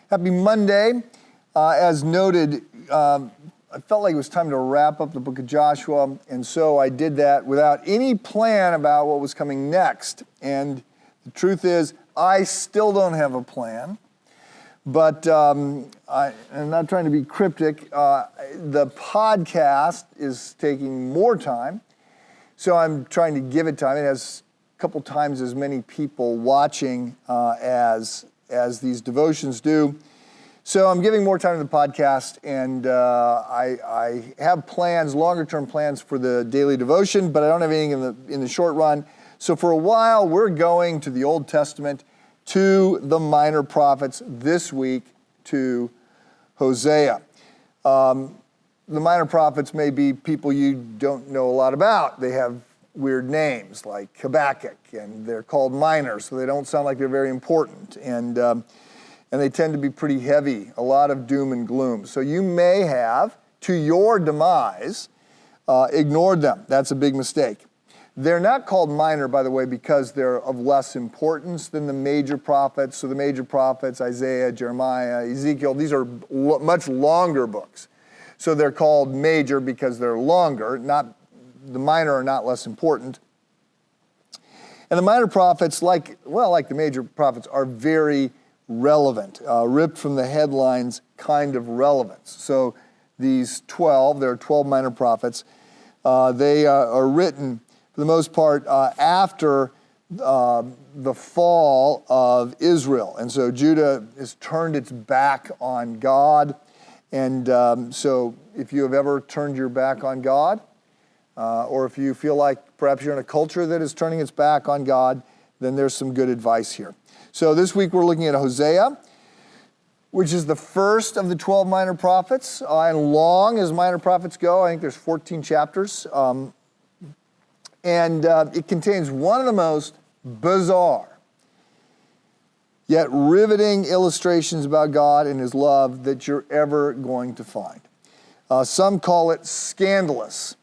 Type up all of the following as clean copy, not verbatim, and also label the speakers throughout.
Speaker 1: Happy Monday. As noted, I felt like it was time to wrap up the book of Joshua, and so I did that without any plan about what was coming next. And the truth is, I still don't have a plan, but I'm not trying to be cryptic. The podcast is taking more time, so I'm trying to give it time. It has a couple times as many people watching as these devotions do. So I'm giving more time to the podcast, and I have plans, longer-term plans for the daily devotion, but I don't have anything in the short run. So for a while, we're going to the Old Testament, to the minor prophets, this week to Hosea. The minor prophets may be people you don't know a lot about. They have weird names like Habakkuk, and they're called minor, so they don't sound like they're very important. And they tend to be pretty heavy, a lot of doom and gloom. So you may have, to your demise, ignored them. That's a big mistake. They're not called minor, by the way, because they're of less importance than the major prophets. So the major prophets, Isaiah, Jeremiah, Ezekiel, these are much longer books. So they're called major because they're longer. The minor are not less important. And the minor prophets, like the major prophets, are very relevant, ripped from the headlines kind of relevance. So these 12, there are 12 minor prophets, they are written for the most part after the fall of Israel. And so Judah has turned its back on God. And so if you have ever turned your back on God, or if you feel like perhaps you're in a culture that is turning its back on God, then there's some good advice here. So this week we're looking at Hosea, which is the first of the 12 minor prophets. And long as minor prophets go, I think there's 14 chapters. And it contains one of the most bizarre, yet riveting illustrations about God and His love that you're ever going to find. Some call it scandalous.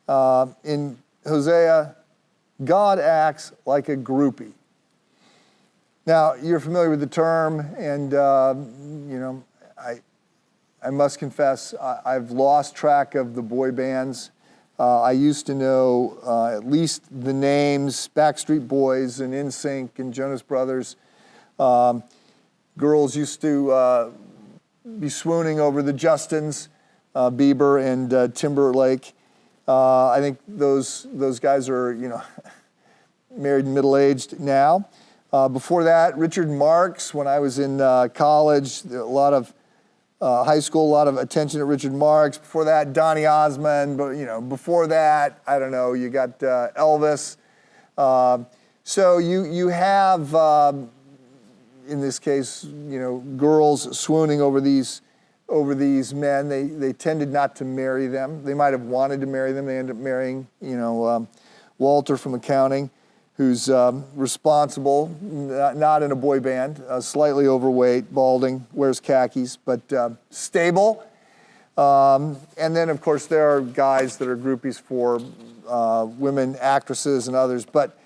Speaker 1: In Hosea, God acts like a groupie. Now, you're familiar with the term, and I must confess, I've lost track of the boy bands. I used to know at least the names, Backstreet Boys and NSYNC and Jonas Brothers. Girls used to be swooning over the Justins, Bieber and Timberlake. I think those guys are, married and middle-aged now. Before that, Richard Marx. When I was in college, a lot of high school, a lot of attention to Richard Marx. Before that, Donny Osmond. But before that, I don't know. You got Elvis. So you have, in this case, girls swooning over these men. They tended not to marry them. They might have wanted to marry them. They ended up marrying, Walter from accounting, who's responsible, not in a boy band, slightly overweight, balding, wears khakis, but stable. And then, of course, there are guys that are groupies for women actresses and others. But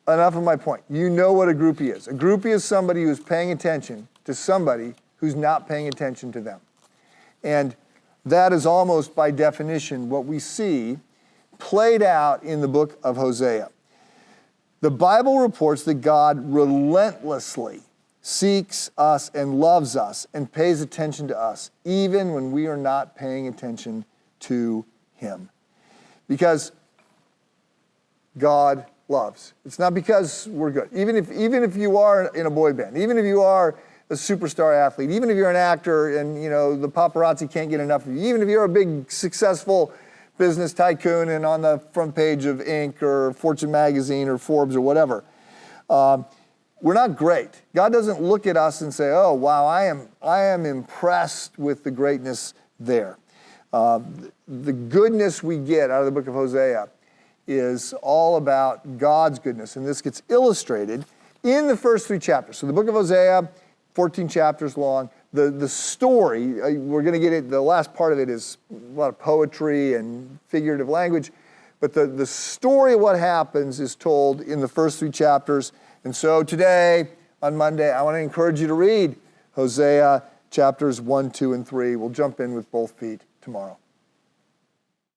Speaker 1: enough of my point. You know what a groupie is. A groupie is somebody who's paying attention to somebody who's not paying attention to them. And that is almost by definition what we see played out in the book of Hosea. The Bible reports that God relentlessly seeks us and loves us and pays attention to us, even when we are not paying attention to Him. Because God loves. It's not because we're good. Even if you are in a boy band, even if you are a superstar athlete, even if you're an actor and the paparazzi can't get enough of you, even if you're a big successful business tycoon and on the front page of Inc. or Fortune magazine or Forbes or whatever, we're not great. God doesn't look at us and say, "Oh, wow, I am impressed with the greatness there." The goodness we get out of the book of Hosea is all about God's goodness, and this gets illustrated in the first 3 chapters. So the book of Hosea, 14 chapters long. The story, we're going to get it, the last part of it is a lot of poetry and figurative language, but the story of what happens is told in the first 3 chapters. And so today, on Monday, I want to encourage you to read Hosea chapters 1, 2, and 3. We'll jump in with both feet tomorrow.